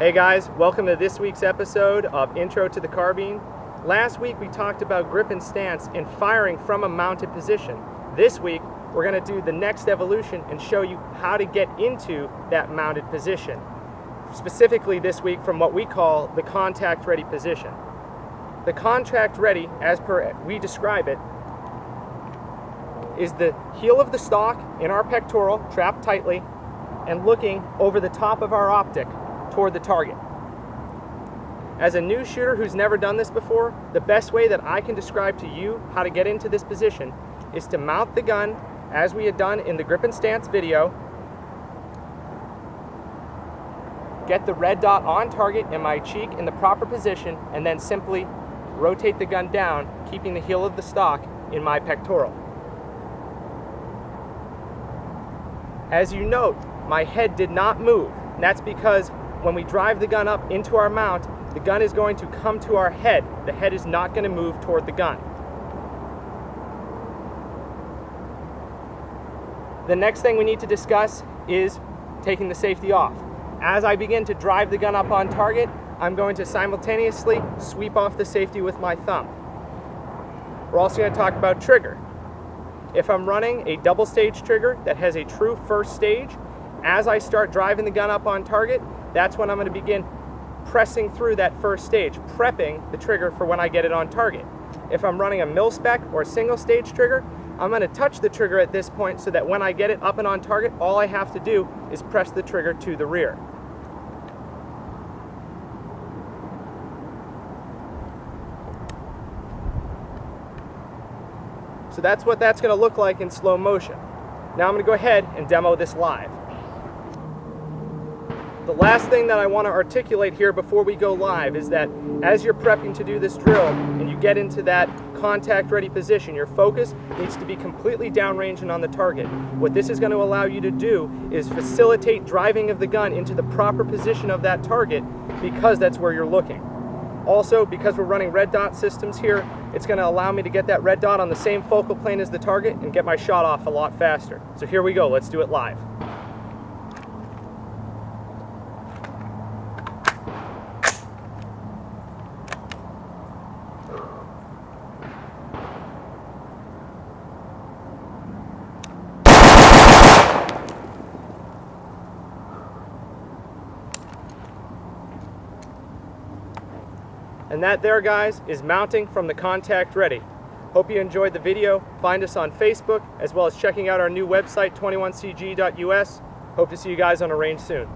Hey guys, welcome to this week's episode of Intro to the Carbine. Last week we talked about grip and stance and firing from a mounted position. This week we're going to do the next evolution and show you how to get into that mounted position. Specifically this week from what we call the contact ready position. The contact ready, as per we describe it, is the heel of the stock in our pectoral trapped tightly and looking over the top of our optic toward the target. As a new shooter who's never done this before, the best way that I can describe to you how to get into this position is to mount the gun as we had done in the grip and stance video, get the red dot on target in my cheek in the proper position, and then simply rotate the gun down, keeping the heel of the stock in my pectoral. As you note, my head did not move, and that's because when we drive the gun up into our mount, the gun is going to come to our head. The head is not going to move toward the gun. The next thing we need to discuss is taking the safety off. As I begin to drive the gun up on target, I'm going to simultaneously sweep off the safety with my thumb. We're also going to talk about trigger. If I'm running a double stage trigger that has a true first stage, as I start driving the gun up on target, that's when I'm going to begin pressing through that first stage, prepping the trigger for when I get it on target. If I'm running a mil-spec or a single stage trigger, I'm going to touch the trigger at this point so that when I get it up and on target, all I have to do is press the trigger to the rear. So that's what that's going to look like in slow motion. Now I'm going to go ahead and demo this live. The last thing that I want to articulate here before we go live is that as you're prepping to do this drill and you get into that contact ready position, your focus needs to be completely downrange and on the target. What this is going to allow you to do is facilitate driving of the gun into the proper position of that target because that's where you're looking. Also, because we're running red dot systems here, it's going to allow me to get that red dot on the same focal plane as the target and get my shot off a lot faster. So here we go, let's do it live. And that there, guys, is mounting from the contact ready. Hope you enjoyed the video. Find us on Facebook, as well as checking out our new website, 21cg.us. Hope to see you guys on a range soon.